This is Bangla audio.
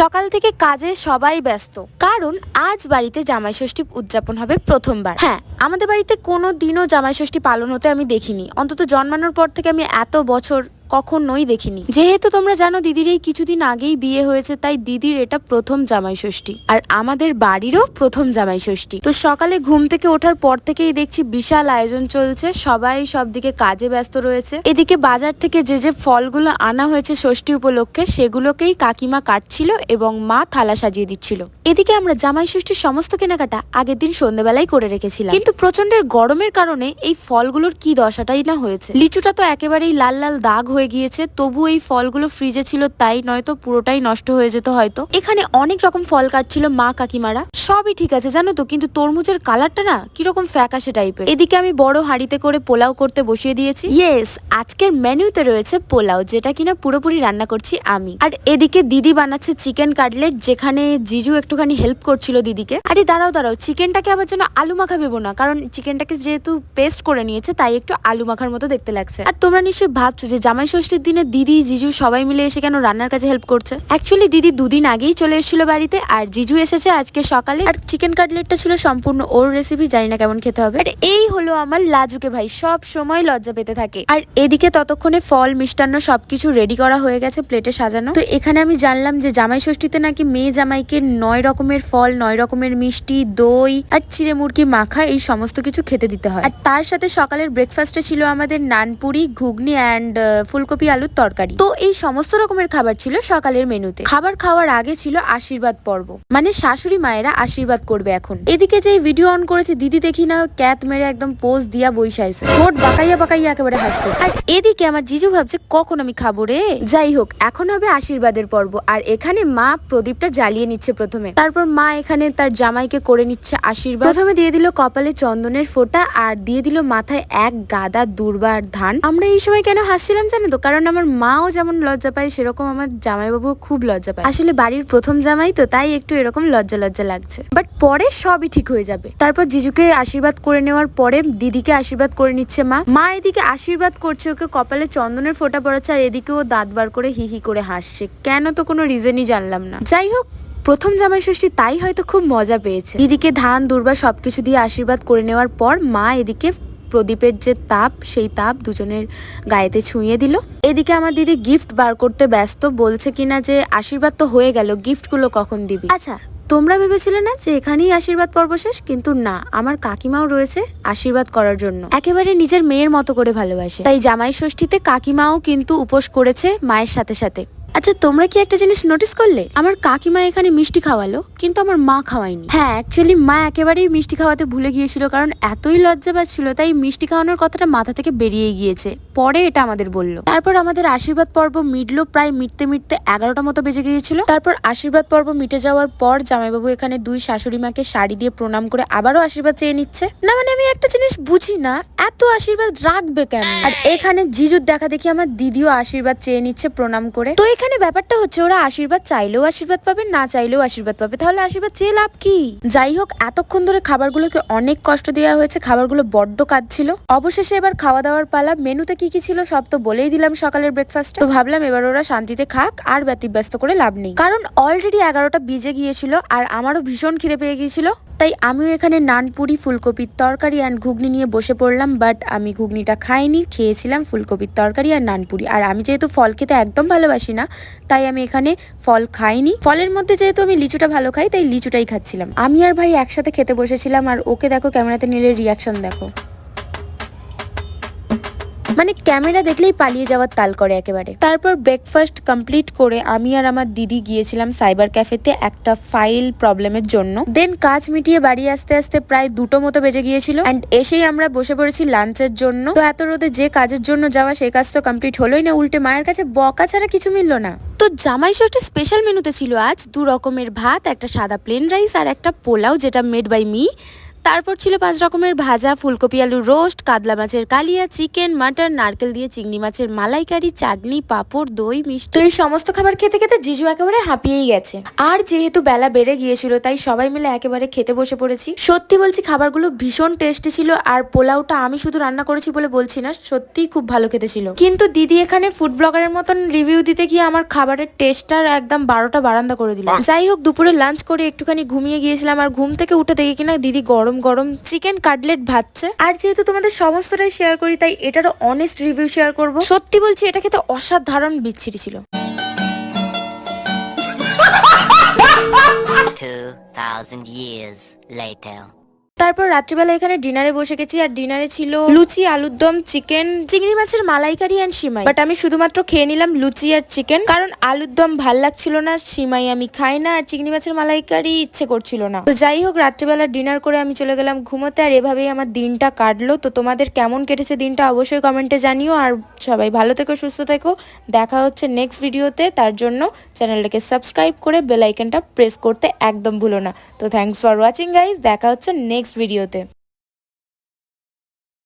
সকাল থেকে কাজে সবাই ব্যস্ত, কারণ আজ বাড়িতে জামাই ষষ্ঠী উদযাপন হবে প্রথমবার। হ্যাঁ, আমাদের বাড়িতে কোনো দিনও জামাই ষষ্ঠী পালন হতে আমি দেখিনি, অন্তত জন্মানোর পর থেকে আমি এত বছর কখনোই দেখিনি। যেহেতু তোমরা জানো দিদির এই কিছুদিন আগেই বিয়ে হয়েছে, তাই দিদির এটা প্রথম জামাই ষষ্ঠী, আর আমাদের বাড়িরও প্রথম জামাই ষষ্ঠী। তো সকালে ঘুম থেকে ওঠার পর থেকেই দেখছি বিশাল আয়োজন চলছে, সবাই সব দিকে কাজে ব্যস্ত রয়েছে। এদিকে বাজার থেকে যে যে ফলগুলো আনা হয়েছে ষষ্ঠী উপলক্ষে, সেগুলোকেই কাকিমা কাটছিল এবং মা থালা সাজিয়ে দিচ্ছিল। এদিকে আমরা জামাই ষষ্ঠীর সমস্ত কেনাকাটা আগের দিন সন্ধ্যেবেলায় করে রেখেছিলাম, কিন্তু প্রচন্ডের গরমের কারণে এই ফলগুলোর কি দশাটাই না হয়েছে। লিচুটা তো একেবারেই লাল লাল দাগ হয়ে গিয়েছে, তবু এই ফলগুলো ফ্রিজে ছিল, তাই নয়তো পুরোটাই নষ্ট হয়ে যেত হয়তো। এখানে অনেক রকম ফল কাটছিল মা কাকিমারা, সবই ঠিক আছে জানো তো, কিন্তু তরমুজের কালারটা না কিরকম ফ্যাকাশে টাইপের। এদিকে আমি বড় হাঁড়িতে করে পোলাও করতে বসিয়ে দিয়েছি। ইয়েস, আজকের মেনুতে রয়েছে পোলাও, যেটা কিনা পুরোপুরি রান্না করছি আমি। আর এদিকে দিদি বানাচ্ছে চিকেন কাটলেট, যেখানে জিজু একটুখানি হেল্প করছিল দিদিকে। আরে দাঁড়াও দাঁড়াও, চিকেনটাকে আবার যেন আলু মাখা ভেবো না, কারণ চিকেনটাকে যেহেতু পেস্ট করে নিয়েছে তাই একটু আলু মাখার মতো দেখতে লাগছে। আর তোমরা নিশ্চয়ই ভাবছো যে জামাই ষষ্ঠীর দিনে দিদি জিজু সবাই মিলে এসে কেন রান্নার কাজে হেল্প করছে। অ্যাকচুয়ালি দিদি দুদিন আগেই চলে এসেছিল বাড়িতে, আর জিজু এসেছে আজকে সকালে। আর চিকেন কাটলেটটা ছিল সম্পূর্ণ ওর রেসিপি, জানি না কেমন খেতে হবে। আর এই হলো আমার লাজুকে ভাই, সব সময় লজ্জা পেতে থাকে। আর এদিকে ততক্ষণে ফল মিষ্টান্ন সবকিছু রেডি করা হয়ে গেছে, প্লেটে সাজানো। তো এখানে আমি জানলাম যে জামাই ষষ্ঠীতে নাকি মেয়ে জামাইকে 9 রকমের ফল, 9 রকমের মিষ্টি, দই আর চিড়ে মুরগি মাখা এই সমস্ত কিছু খেতে দিতে হয়। আর তার সাথে সকালের ব্রেকফাস্টে ছিল আমাদের নানপুরি, ঘুগনি অ্যান্ড ফুলকপি আলুর তরকারি। তো এই সমস্ত রকমের খাবার ছিল সকালের মেনুতে। খাবার খাওয়ার আগে ছিল আশীর্বাদ পর্ব, মানে শাশুড়ি মায়েরা আশীর্বাদ করবে এখন। এদিকে যে ভিডিও অন করেছে দিদি, দেখি না ক্যাত মেরে একদম পোজ দিয়া বইসাইছে, ঠোঁট বাঁকাইয়া বাঁকাইয়া একেবারে হাসতেছে। আর এদিকে আমার জিজু ভাবছে কখন আমি খাবো রে। যাই হোক, এখন হবে আশীর্বাদের পর্ব। আর এখানে মা প্রদীপটা জ্বালিয়ে নিচ্ছে প্রথমে, তারপর মা এখানে তার জামাইকে করে নিচ্ছে আশীর্বাদ। প্রথমে দিয়ে দিল কপালে চন্দনের ফোঁটা, আর দিয়ে দিল মাথায় এক গাদা দুর্বার ধান। আমরা এই সময় কেন হাসছিলাম জানো তো, কারণ আমার মাও যেমন লজ্জা পায়, সেরকম আমার জামাইবাবু খুব লজ্জা পায়। আসলে বাড়ির প্রথম জামাই তো, তাই একটু এরকম লজ্জা লজ্জা লাগছে, বাট পরে সবই ঠিক হয়ে যাবে। তারপর জিজুকে আশীর্বাদ করে নেওয়ার পরে দিদিকে আশীর্বাদ করে নিচ্ছে মা এদিকে আশীর্বাদ করছে, ওকে কপালে চন্দনের ফোঁটা পড়াচ্ছে, আর এদিকে ও দাঁত বার করে হি হি করে হাসছে, কেন তো কোনো রিজনই জানলাম না। যাই হোক, প্রথম জামাই ষষ্ঠী, তাই হয়তো খুব মজা পেয়েছে। দিদিকে ধান দুর্বা সবকিছু দিয়ে আশীর্বাদ করে নেওয়ার পর মা এদিকে প্রদীপের যে তাপ, সেই তাপ দুজনের গায়েতে ছুঁয়ে দিল। এদিকে আমার দিদি গিফট বার করতে ব্যস্ত, বলছে কিনা যে আশীর্বাদ তো হয়ে গেল, গিফটগুলো কখন দিবি। আচ্ছা, তোমরা ভেবেছিলে না যে এখানেই আশীর্বাদ পর্ব শেষ, কিন্তু না, আমার কাকিমাও রয়েছে আশীর্বাদ করার জন্য। একেবারে নিজের মেয়ের মতো করে ভালোবাসে, তাই জামাই ষষ্ঠীতে কাকিমাও কিন্তু উপোস করেছে মায়ের সাথে সাথে। আচ্ছা, তোমরা কি একটা জিনিস নোটিস করলে, আমার কাকিমা এখানে মিষ্টি খাওয়ালো, কিন্তু আমার মা খাওয়ায়নি। হ্যাঁ, অ্যাকচুয়ালি মা একেবারেই মিষ্টি খাওয়াতে ভুলে গিয়েছিল, কারণ এতই লজ্জা পাচ্ছিল, তাই মিষ্টি খাওয়ানোর কথাটা মাথা থেকে বেরিয়ে গিয়েছে, পরে এটা আমাদের বললো। তারপর আমাদের আশীর্বাদ পর্ব মিটলো, প্রায় মিটতে মিটতে 11টা মতো বেজে গিয়েছিল। তারপর আশীর্বাদ পর্ব মিটে যাওয়ার পর জামাইবাবু এখানে দুই শাশুড়ি মাকে শাড়ি দিয়ে প্রণাম করে আবারও আশীর্বাদ চেয়ে নিচ্ছে। না মানে আমি একটা জিনিস বুঝি না, এত আশীর্বাদ রাখবে কেন। আর এখানে জিজুর দেখা দেখি আমার দিদিও আশীর্বাদ চেয়ে নিচ্ছে প্রণাম করে। তো এখানে ব্যাপারটা হচ্ছে, ওরা আশীর্বাদ চাইলেও আশীর্বাদ পাবে, না চাইলেও আশীর্বাদ পাবে, তাহলে আশীর্বাদ চেয়ে লাভ কি। যাই হোক, এতক্ষণ ধরে খাবারগুলোকে অনেক কষ্ট দেওয়া হয়েছে, খাবারগুলো বড্ড কাঁদছিল। অবশেষে এবার খাওয়া দাওয়ার পালা। মেনুতে কি কি ছিল সব তো বলেই দিলাম সকালের ব্রেকফাস্ট। তো ভাবলাম এবার ওরা শান্তিতে খাক, আর ব্যতিব্যস্ত করে লাভ নেই, কারণ অলরেডি 11টা বেজে গিয়েছিল, আর আমারও ভীষণ খিদে পেয়ে গিয়েছিল। তাই আমিও এখানে নানপুরি, ফুলকপির তরকারি অ্যান্ড ঘুগনি নিয়ে বসে পড়লাম। বাট আমি ঘুগনিটা খাইনি, খেয়েছিলাম ফুলকপির তরকারি আর নানপুরি। আর আমি যেহেতু ফল খেতে একদম ভালোবাসি না, তাই আমি এখানে ফল খাইনি। ফলের মধ্যে যেহেতু আমি লিচুটা ভালো খাই, তাই লিচুটাই খাচ্ছিলাম। আমি আর ভাই একসাথে খেতে বসেছিলাম, আর ওকে দেখো ক্যামেরাতে নিলে রিয়াকশন দেখো, মানে ক্যামেরা দেখলেই পালিয়ে যাওয়ার তাল করে একেবারে। তারপর ব্রেকফাস্ট কমপ্লিট করে আমি আর আমার দিদি গিয়েছিলাম সাইবার ক্যাফেতে একটা ফাইল প্রবলেমের জন্য। দেন কাজ মিটিয়ে বাড়ি আসতে আসতে প্রায় 2টো মতো বেজে গিয়েছিল, অ্যান্ড এসেই আমরা বসে পড়েছি লাঞ্চের জন্য। তো এত রোদে যে কাজের জন্য যাওয়া, সেই কাজ তো কমপ্লিট হলোই না, উল্টে মায়ের কাছে বকা ছাড়া কিছু মিললো না। তো জামাই ষষ্ঠী স্পেশাল মেনুতে ছিল আজ 2 রকমের ভাত, একটা সাদা প্লেন রাইস আর একটা পোলাও, যেটা মেড বাই মি। তারপর ছিল 5 রকমের ভাজা, ফুলকপি আলুর রোস্ট, কাতলা মাছের কালিয়া, চিকেন, মাটন, নারকেল দিয়ে চিংড়ি মাছের মালাইকারি, চাটনি, পাঁপড়, দই, মিষ্টি। তো এই সমস্ত খাবার খেতে খেতে জিজু একেবারে হাঁপিয়েই গেছে। আর যেহেতু বেলা বেড়ে গিয়েছিল তাই সবাই মিলে একেবারে খেতে বসে পড়েছি। সত্যি বলছি খাবারগুলো ভীষণ টেস্টি ছিল, আর পোলাওটা আমি শুধু রান্না করেছি বলে বলছি না, সত্যিই খুব ভালো খেতে ছিল। কিন্তু দিদি এখানে ফুড ব্লগারের মতন রিভিউ দিতে গিয়ে আমার খাবারের টেস্টটার একদম 12টা বারান্দা করে দিল। যাই হোক, দুপুরে লাঞ্চ করে একটুখানি ঘুমিয়ে গিয়েছিলাম, আর ঘুম থেকে উঠে দেখি কিনা দিদি গরম গরম চিকেন কাটলেট ভাজছে। আর যেহেতু তোমাদের সমস্তটাই শেয়ার করি তাই এটারও অনেস্ট রিভিউ শেয়ার করব। সত্যি বলছি এটা খেতে অসাধারণ বিচ্ছিরি ছিল। 2000 years later. তারপর রাত্রিবেলা এখানে ডিনারে বসে গেছি, আর ডিনারে ছিল লুচি, আলুর দম, চিকেন, চিংড়ি মাছের মালাইকারি এন্ড সিমাই। বাট আমি শুধুমাত্র খেয়ে নিলাম লুচি আর চিকেন, কারণ আলুর দম ভাল লাগছিল না, সিমাই আমি খাই না, আর চিংড়ি মাছের মালাইকারি ইচ্ছে করছিল না। তো যাই হোক, রাত্রিবেলা ডিনার করে আমি চলে গেলাম ঘুমোতে, আর এভাবেই আমার দিনটা কাটলো। তো তোমাদের কেমন কেটেছে দিনটা অবশ্যই কমেন্টে জানিও, আর সবাই ভালো থেকো, সুস্থ থেকো। দেখা হচ্ছে নেক্সট ভিডিওতে, তার জন্য চ্যানেলটাকে সাবস্ক্রাইব করে বেল আইকনটা প্রেস করতে একদম ভুলো না। তো থ্যাঙ্কস ফর ওয়াচিং গাইজ, দেখা হচ্ছে নেক্সট ভিডিওতে।